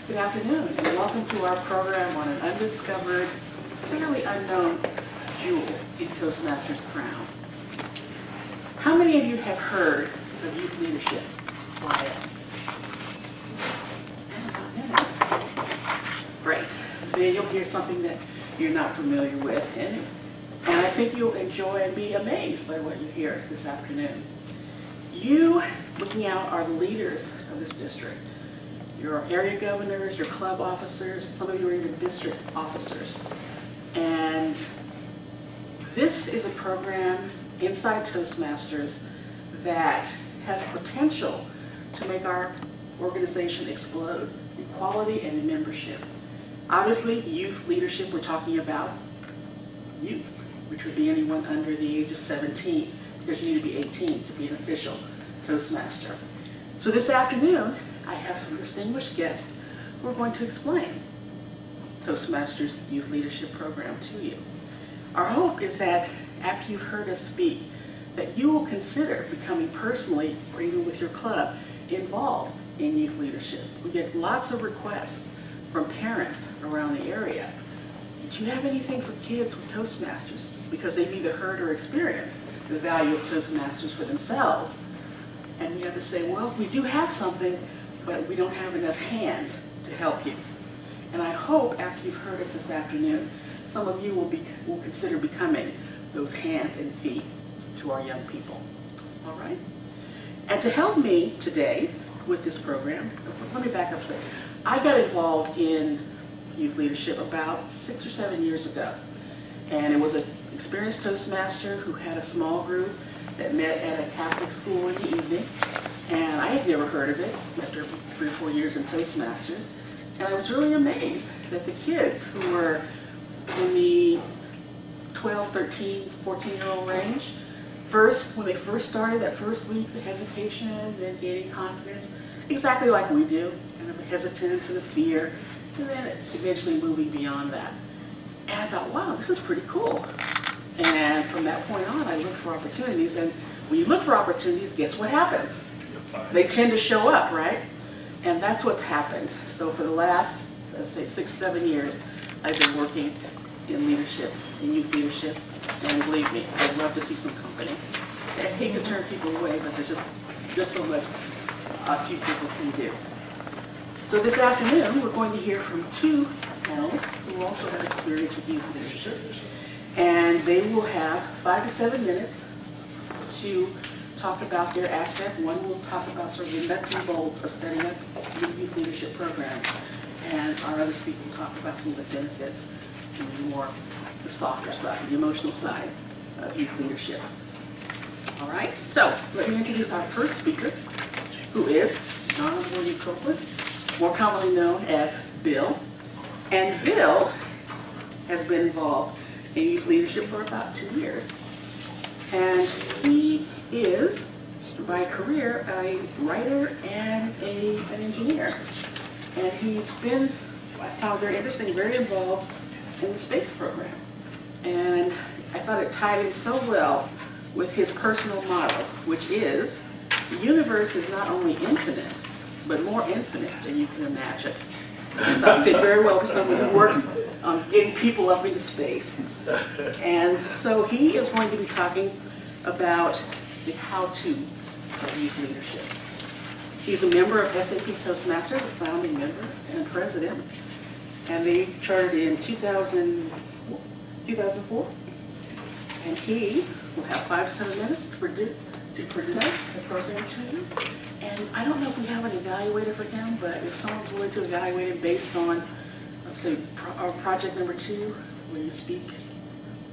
Good afternoon, and welcome to our program on an undiscovered, fairly unknown jewel in Toastmasters' crown. How many of you have heard of youth leadership? Great. Then you'll hear something that you're not familiar with, and I think you'll enjoy and be amazed by what you hear this afternoon. You, looking out, are the leaders of this district. Your area governors, your club officers, some of you are even district officers. And this is a program inside Toastmasters that has potential to make our organization explode in quality and in membership. Obviously, youth leadership, we're talking about youth, which would be anyone under the age of 17, because you need to be 18 to be an official Toastmaster. So this afternoon, I have some distinguished guests who are going to explain Toastmasters Youth Leadership Program to you. Our hope is that after you've heard us speak, that you will consider becoming personally, or even with your club, involved in youth leadership. We get lots of requests from parents around the area. Do you have anything for kids with Toastmasters? Because they've either heard or experienced the value of Toastmasters for themselves. And we have to say, well, we do have something, but we don't have enough hands to help you. And I hope after you've heard us this afternoon, some of you will consider becoming those hands and feet to our young people. All right? And to help me today with this program, let me back up and say, I got involved in youth leadership about 6 or 7 years ago. And it was an experienced Toastmaster who had a small group that met at a Catholic school in the evening. And I had never heard of it after 3 or 4 years in Toastmasters. And I was really amazed that the kids who were in the 12, 13, 14-year-old range, when they first started, that first week, the hesitation, then gaining confidence, exactly like we do, kind of the hesitance and the fear, and then eventually moving beyond that. And I thought, wow, this is pretty cool. And from that point on, I looked for opportunities, and when you look for opportunities, guess what happens? They tend to show up, right? And that's what's happened. So for the last, let's say, 6, 7 years, I've been working in leadership, in youth leadership, and believe me, I'd love to see some company. I hate to turn people away, but there's just so much a few people can do. So this afternoon, we're going to hear from 2 panelists who also have experience with youth leadership, and they will have 5 to 7 minutes to talk about their aspect. One will talk about sort of the nuts and bolts of setting up youth leadership programs, and our other speaker will talk about some of the benefits and more the softer side, the emotional side of youth leadership. All right, so let me introduce our first speaker, who is Honorable Copeland, more commonly known as Bill. And Bill has been involved in youth leadership for about 2 years. And he is, by career, a writer and an engineer. And he's been, I found very interesting, very involved in the space program. And I thought it tied in so well with his personal motto, which is, the universe is not only infinite, but more infinite than you can imagine. I thought it fit very well for someone who works on getting people up into space. And so he is going to be talking about the how-to of youth leadership. He's a member of SAP Toastmasters, a founding member and president, and they chartered in 2004. And he will have 5 to 7 minutes to present the program to you. And I don't know if we have an evaluator for him, but if someone's willing to evaluate him based on, say, our project number 2, where you speak,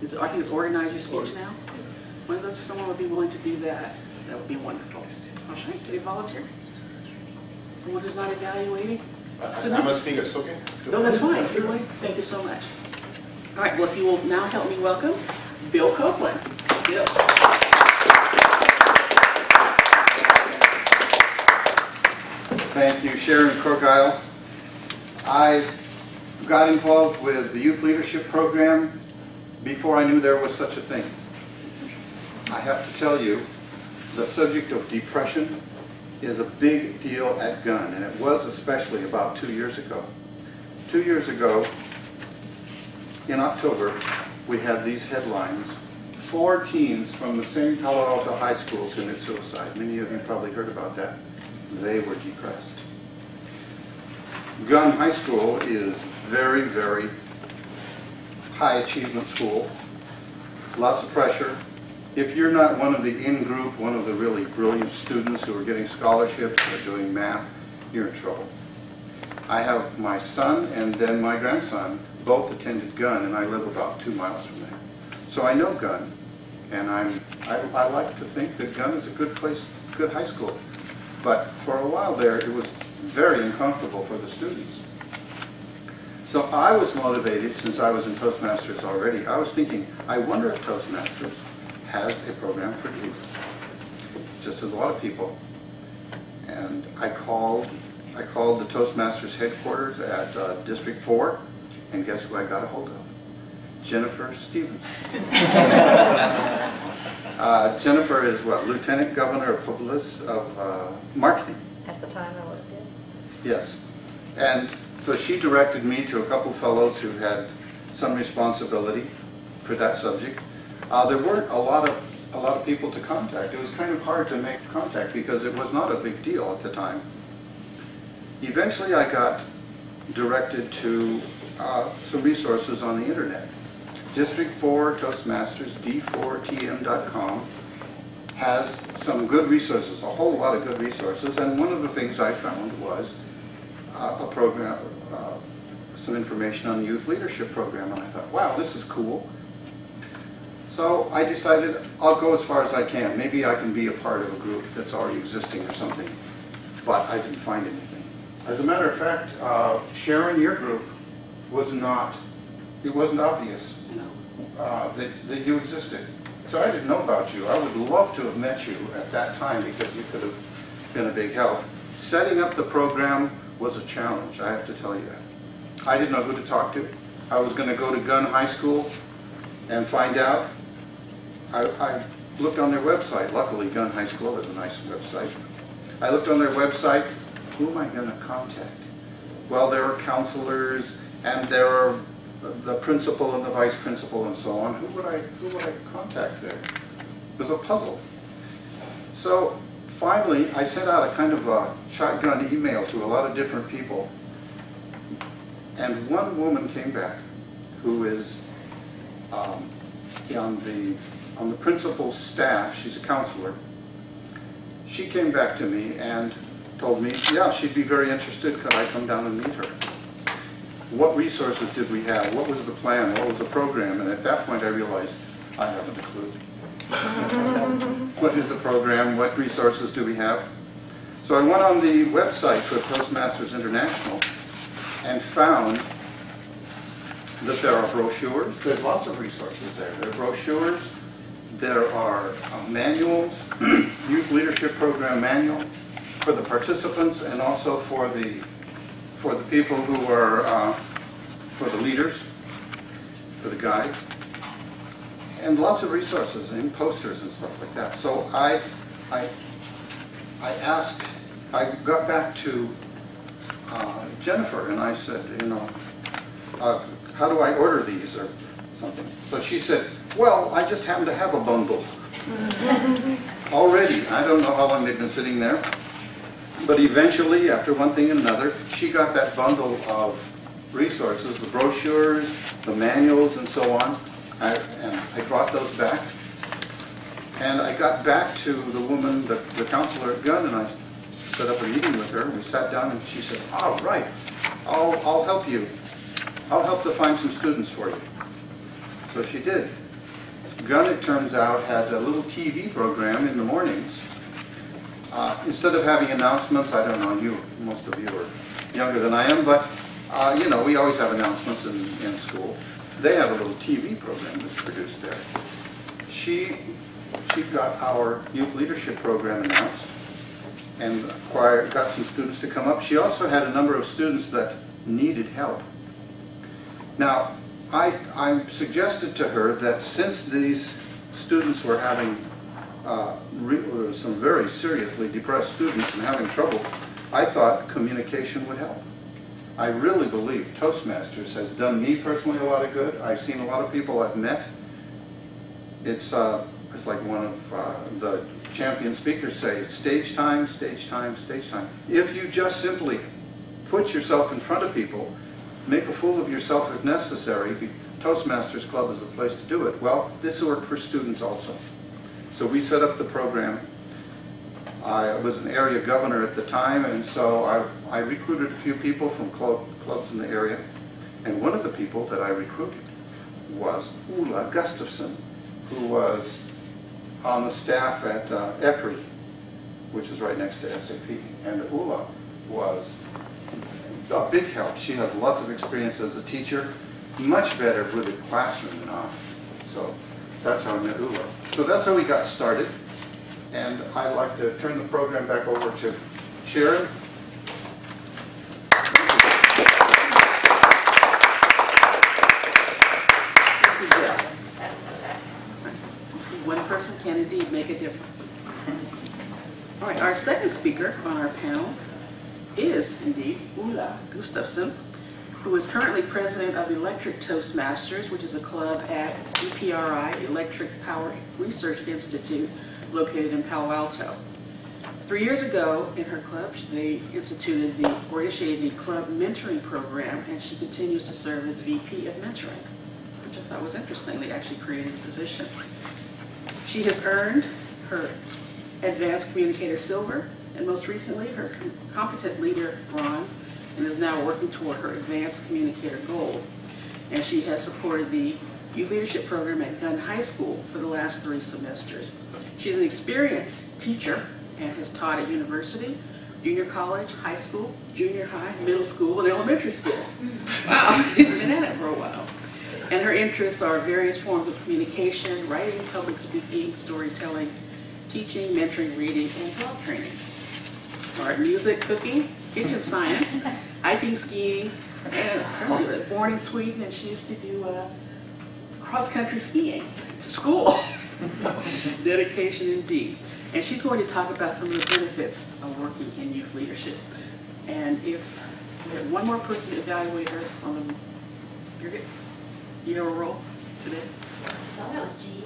I think it's organize your speech now. One of those, if someone would be willing to do that, that would be wonderful. All right, can you volunteer? Someone who's not evaluating? I'm a speaker, so okay? No, that's fine. If you're willing, thank you so much. All right, well, if you will now help me welcome Bill Copeland. Bill. Thank you, Sharon Corgile. I got involved with the youth leadership program before I knew there was such a thing. I have to tell you, the subject of depression is a big deal at gun, and it was especially about 2 years ago. 2 years ago, in October, we had these headlines: 4 teens from the same Palo Alto high school committed suicide. Many of you probably heard about that. They were depressed. Gun High School is very, very high achievement school. Lots of pressure. If you're not one of the in-group, one of the really brilliant students who are getting scholarships or doing math, you're in trouble. I have my son and then my grandson both attended Gun, and I live about 2 miles from there. So I know Gun, and I like to think that Gun is a good place, good high school. But for a while there, it was very uncomfortable for the students. So I was motivated, since I was in Toastmasters already, I was thinking, I wonder if Toastmasters has a program for youth, just as a lot of people. And I called the Toastmasters headquarters at District 4, and guess who I got a hold of? Jennifer Stevenson. Jennifer is what, Lieutenant Governor of Marketing. At the time I was, yeah. Yes. And so she directed me to a couple fellows who had some responsibility for that subject. There weren't a lot of people to contact. It was kind of hard to make contact because it was not a big deal at the time. Eventually I got directed to some resources on the internet. District 4 Toastmasters, d4tm.com, has some good resources, a whole lot of good resources, and one of the things I found was a program, some information on the youth leadership program, and I thought, wow, this is cool. So I decided I'll go as far as I can. Maybe I can be a part of a group that's already existing or something, but I didn't find anything. As a matter of fact, Sharon, your group was not, it wasn't obvious that you existed. So I didn't know about you. I would love to have met you at that time because you could have been a big help. Setting up the program was a challenge, I have to tell you that. I didn't know who to talk to. I was going to go to Gun High School and find out. I looked on their website. Luckily, Gun High School is a nice website. I looked on their website. Who am I going to contact? Well, there are counselors, and there are the principal and the vice principal and so on. Who would I contact there? It was a puzzle. So finally, I sent out a kind of a shotgun email to a lot of different people, and one woman came back who is on the principal's staff. She's a counselor. She came back to me and told me, yeah, she'd be very interested. Could I come down and meet her? What resources did we have? What was the plan? What was the program? And at that point I realized I haven't a clue. What is the program? What resources do we have? So I went on the website for Toastmasters International and found that there are brochures. There's lots of resources there. There are brochures. There are manuals, youth leadership program manual for the participants and also for the people who are, for the leaders, for the guides, and lots of resources and posters and stuff like that. So I got back to Jennifer and I said, you know, how do I order these or something? So she said, well, I just happen to have a bundle already. I don't know how long they've been sitting there. But eventually, after one thing and another, she got that bundle of resources, the brochures, the manuals, and so on. And I brought those back. And I got back to the woman, the counselor at Gun, and I set up a meeting with her. And we sat down, and she said, "All right, I'll help you. I'll help to find some students for you." So she did. Gun, it turns out, has a little TV program in the mornings. Instead of having announcements, I don't know, most of you are younger than I am, but you know, we always have announcements in school. They have a little TV program that's produced there. She got our youth leadership program announced and got some students to come up. She also had a number of students that needed help. Now, I suggested to her that since these students were having some very seriously depressed students and having trouble, I thought communication would help. I really believe Toastmasters has done me personally a lot of good. I've seen a lot of people I've met. It's like one of the champion speakers say, stage time, stage time, stage time. If you just simply put yourself in front of people, make a fool of yourself if necessary, Toastmasters Club is the place to do it. Well, this worked for students also. So we set up the program. I was an area governor at the time, and so I recruited a few people from clubs in the area. And one of the people that I recruited was Gustafsson, who was on the staff at EPRI, which is right next to SAP. And Ulla was a big help. She has lots of experience as a teacher, much better with a classroom than I. So that's how I met Ulla. So that's how we got started. And I'd like to turn the program back over to Sharon. You see, one person can indeed make a difference. All right, our second speaker on our panel is indeed Ulla Gustafsson, who is currently president of Electric Toastmasters, which is a club at EPRI, Electric Power Research Institute, located in Palo Alto. 3 years ago in her club, they initiated the club mentoring program, and she continues to serve as VP of mentoring, which I thought was interesting. They actually created a position. She has earned her Advanced Communicator Silver, and most recently her Competent Leader Bronze, and is now working toward her Advanced Communicator Gold. And she has supported the Youth Leadership Program at Gunn High School for the last 3 semesters. She's an experienced teacher and has taught at university, junior college, high school, junior high, middle school, and elementary school. Wow, been at it for a while. And her interests are various forms of communication, writing, public speaking, storytelling, teaching, mentoring, reading, and job training. Art, music, cooking, kitchen science, hiking, skiing, and born in Sweden, and she used to do cross-country skiing to school. Dedication indeed. And she's going to talk about some of the benefits of working in youth leadership. And if we have one more person to evaluate her on the, you're good. You have a role today? No, that was G.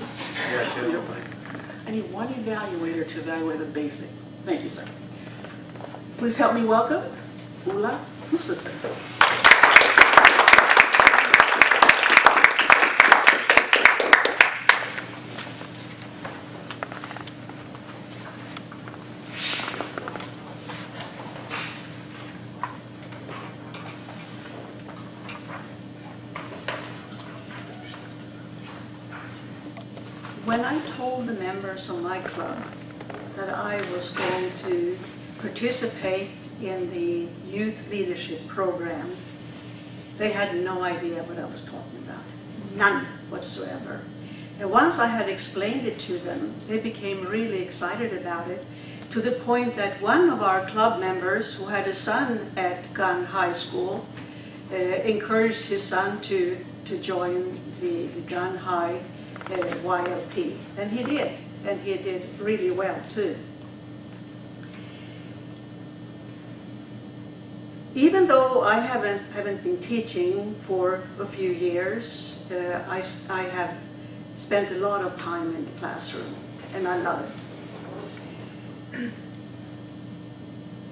Yeah, Jim. I need one evaluator to evaluate the basic. Thank you, sir. Please help me welcome Ulla Gustafsson. When I told the members of my club that I was going to participate in the youth leadership program, they had no idea what I was talking about. None whatsoever. And once I had explained it to them, they became really excited about it, to the point that one of our club members who had a son at Gunn High School encouraged his son to join the Gunn High YLP. And he did really well too. Even though I haven't been teaching for a few years, I have spent a lot of time in the classroom, and I love it.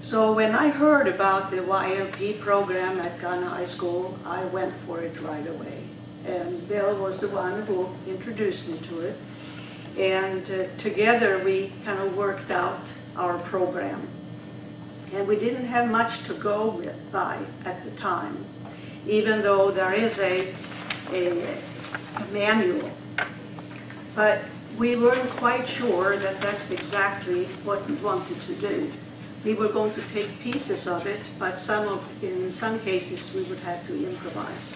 So when I heard about the YLP program at Gunn High School, I went for it right away. And Bill was the one who introduced me to it. And together we kind of worked out our program. And we didn't have much to go by at the time, even though there is a manual. But we weren't quite sure that that's exactly what we wanted to do. We were going to take pieces of it, but in some cases we would have to improvise.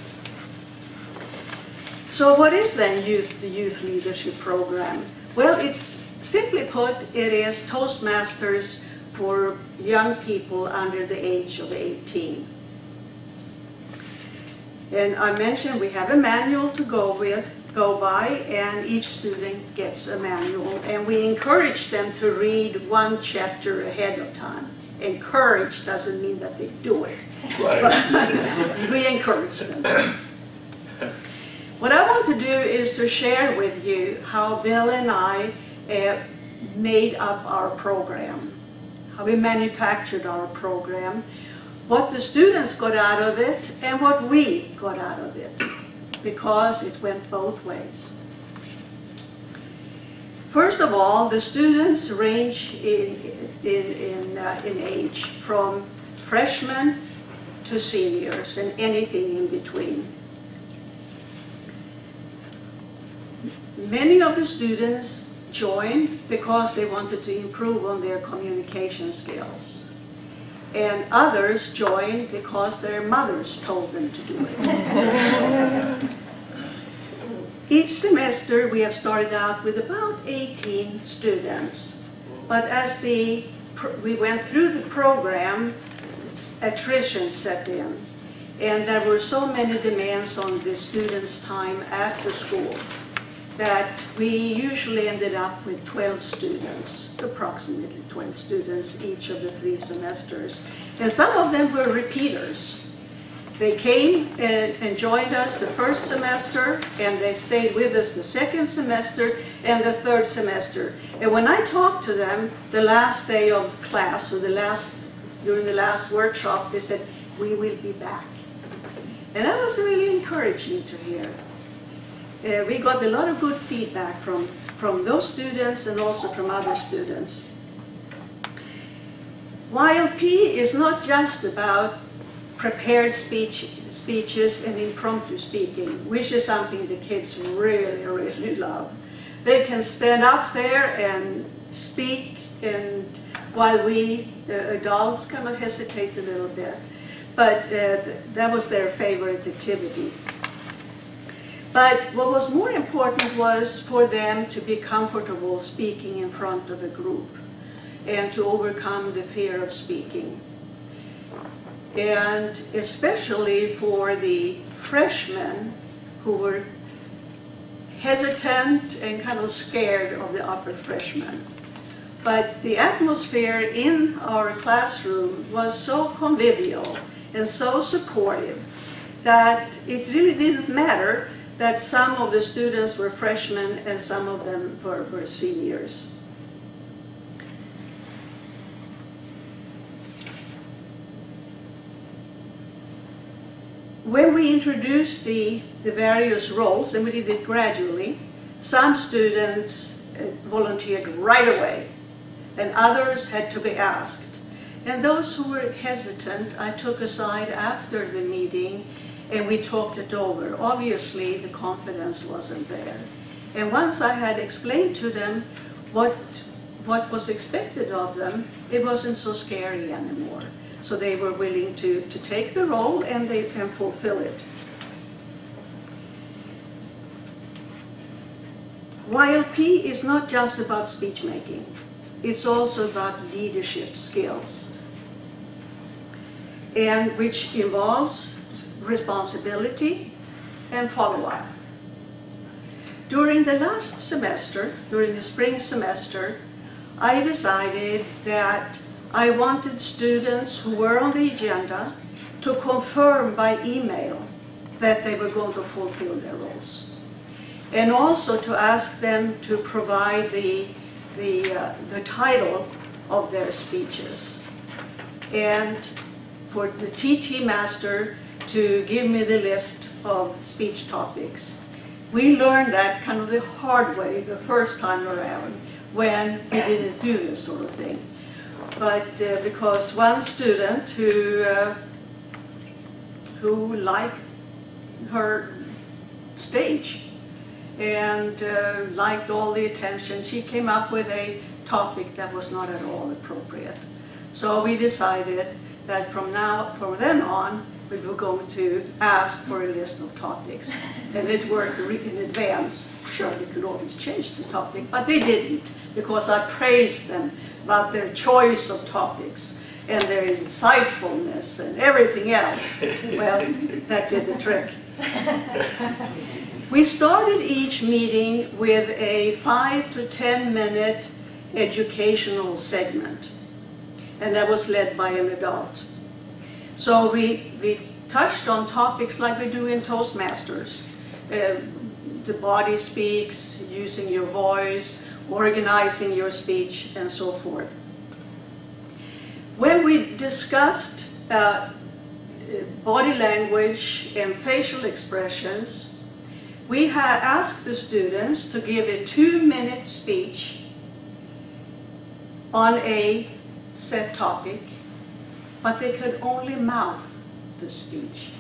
So what is then the youth leadership program? Well, it's simply put, it is Toastmasters for young people under the age of 18. And I mentioned we have a manual to go with, go by, and each student gets a manual, and we encourage them to read one chapter ahead of time. Encourage doesn't mean that they do it, but we encourage them. What I want to do is to share with you how Bill and I made up our program, how we manufactured our program, what the students got out of it, and what we got out of it, because it went both ways. First of all, the students range in age from freshmen to seniors and anything in between. Many of the students joined because they wanted to improve on their communication skills. And others joined because their mothers told them to do it. Each semester we have started out with about 18 students. But as we went through the program, attrition set in. And there were so many demands on the students' time after school that we usually ended up with 12 students, approximately 12 students each of the 3 semesters. And some of them were repeaters. They came and joined us the first semester, and they stayed with us the second semester and the third semester. And when I talked to them the last day of class, or during the last workshop, they said, "We will be back." And that was really encouraging to hear. We got a lot of good feedback from those students and also from other students. YLP is not just about prepared speeches and impromptu speaking, which is something the kids really, really love. They can stand up there and speak, and while we adults kind of hesitate a little bit. But that was their favorite activity. But what was more important was for them to be comfortable speaking in front of a group and to overcome the fear of speaking. And especially for the freshmen who were hesitant and kind of scared of the upper freshmen. But the atmosphere in our classroom was so convivial and so supportive that it really didn't matter that some of the students were freshmen and some of them were seniors. When we introduced the various roles, and we did it gradually, some students volunteered right away, and others had to be asked. And those who were hesitant, I took aside after the meeting, and we talked it over. Obviously, the confidence wasn't there. And once I had explained to them what was expected of them, it wasn't so scary anymore. So they were willing to take the role and fulfill it. YLP is not just about speech making. It's also about leadership skills, and which involves responsibility and follow-up. During the last semester, during the spring semester, I decided that I wanted students who were on the agenda to confirm by email that they were going to fulfill their roles. And also to ask them to provide the title of their speeches. And for the TT master to give me the list of speech topics. We learned that kind of the hard way the first time around when we didn't do this sort of thing. But because one student who liked her stage and liked all the attention, she came up with a topic that was not at all appropriate. So we decided that from then on, we were going to ask for a list of topics. And it worked in advance. Sure, they could always change the topic, but they didn't, because I praised them about their choice of topics and their insightfulness and everything else. Well, that did the trick. We started each meeting with a 5 to 10 minute educational segment, and that was led by an adult. So we touched on topics like we do in Toastmasters. The body speaks, using your voice, organizing your speech, and so forth. When we discussed body language and facial expressions, we had asked the students to give a 2-minute speech on a set topic, but they could only mouth the speech.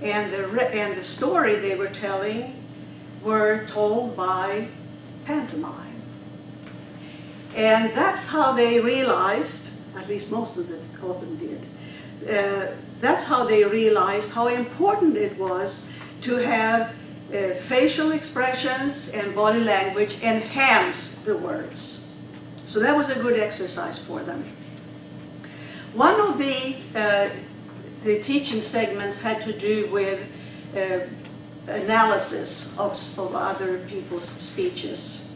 And the story they were telling were told by pantomime. And that's how they realized, at least most of them did, that's how they realized how important it was to have facial expressions and body language enhance the words. So that was a good exercise for them. One of the teaching segments had to do with analysis of other people's speeches.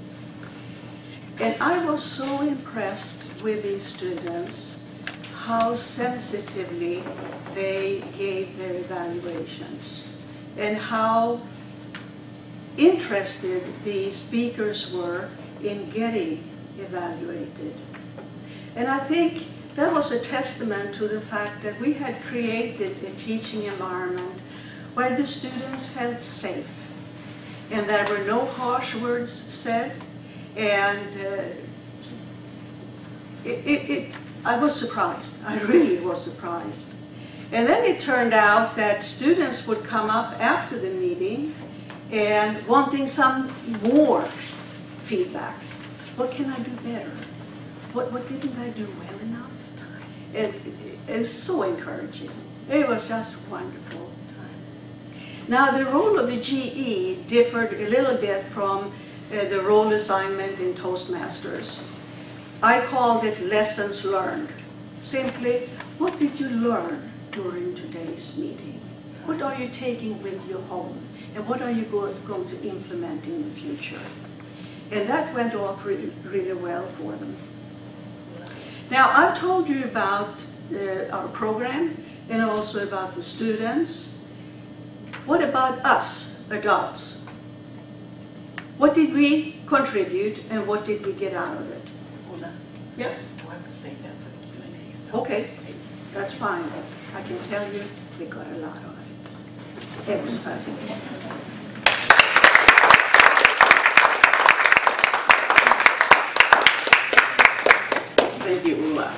And I was so impressed with these students, how sensitively they gave their evaluations, and how interested the speakers were in getting evaluated. And I think that was a testament to the fact that we had created a teaching environment where the students felt safe, and there were no harsh words said, and I was surprised. I really was surprised. And then it turned out that students would come up after the meeting and wanting some more feedback. What can I do better? What didn't I do well enough? And it's so encouraging. It was just wonderful. Now, the role of the GE differed a little bit from the role assignment in Toastmasters. I called it lessons learned. Simply, what did you learn during today's meeting? What are you taking with you home? And what are you going to implement in the future? And that went off really well for them. Now, I've told you about our program and also about the students. What about us, adults? What did we contribute and what did we get out of it? Hold on. Yeah? We'll have to save that for the Q&A. So. Okay, that's fine. I can tell you we got a lot of it. It was fabulous. Thank you, Ulla.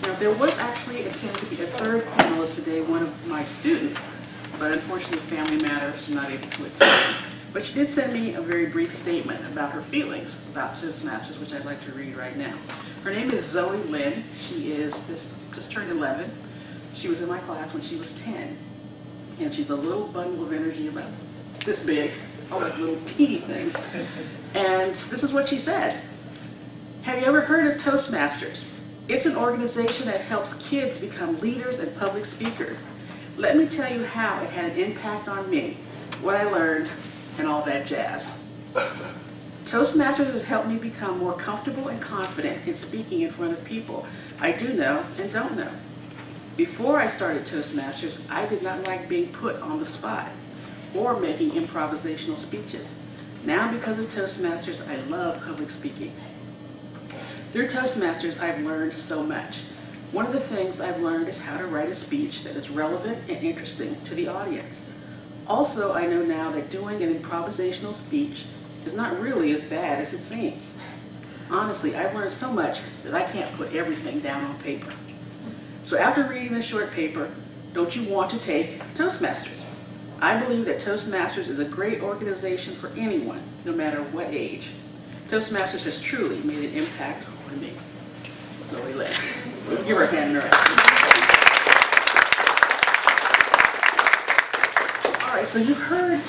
Now, there was actually intended to be a third panelist today, one of my students, but unfortunately, family matters, she's not able to attend. But she did send me a very brief statement about her feelings about Toastmasters, which I'd like to read right now. Her name is Zoe Lynn. She is just turned 11. She was in my class when she was 10. And she's a little bundle of energy about this big, all like little teeny things. And this is what she said. Have you ever heard of Toastmasters? It's an organization that helps kids become leaders and public speakers. Let me tell you how it had an impact on me, what I learned, and all that jazz. Toastmasters has helped me become more comfortable and confident in speaking in front of people I do know and don't know. Before I started Toastmasters, I did not like being put on the spot or making improvisational speeches. Now, because of Toastmasters, I love public speaking. Through Toastmasters, I've learned so much. One of the things I've learned is how to write a speech that is relevant and interesting to the audience. Also, I know now that doing an improvisational speech is not really as bad as it seems. Honestly, I've learned so much that I can't put everything down on paper. So after reading this short paper, don't you want to take Toastmasters? I believe that Toastmasters is a great organization for anyone, no matter what age. Toastmasters has truly made an impact on me. Zoe Lynn. Let's give her a hand in her action. All right, so you've heard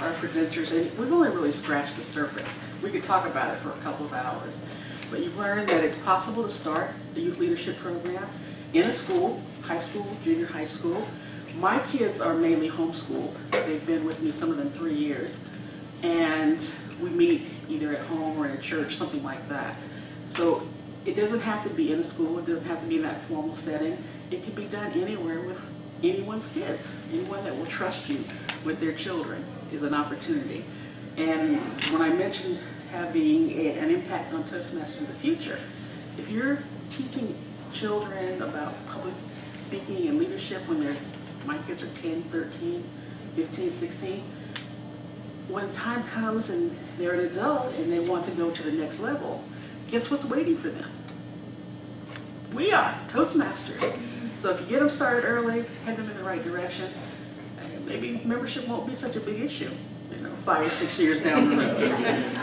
our presenters, and we've only really scratched the surface. We could talk about it for a couple of hours. But you've learned that it's possible to start a youth leadership program in a school, high school, junior high school, My kids are mainly homeschooled. They've been with me, some of them 3 years. And we meet either at home or in a church, something like that. So it doesn't have to be in a school. It doesn't have to be in that formal setting. It can be done anywhere with anyone's kids. Anyone that will trust you with their children is an opportunity. And when I mentioned having an impact on Toastmasters in the future, if you're teaching children about public speaking and leadership when my kids are 10, 13, 15, 16, when time comes and they're an adult and they want to go to the next level, guess what's waiting for them? We are, Toastmasters. So if you get them started early, head them in the right direction, maybe membership won't be such a big issue, 5 or 6 years down the road.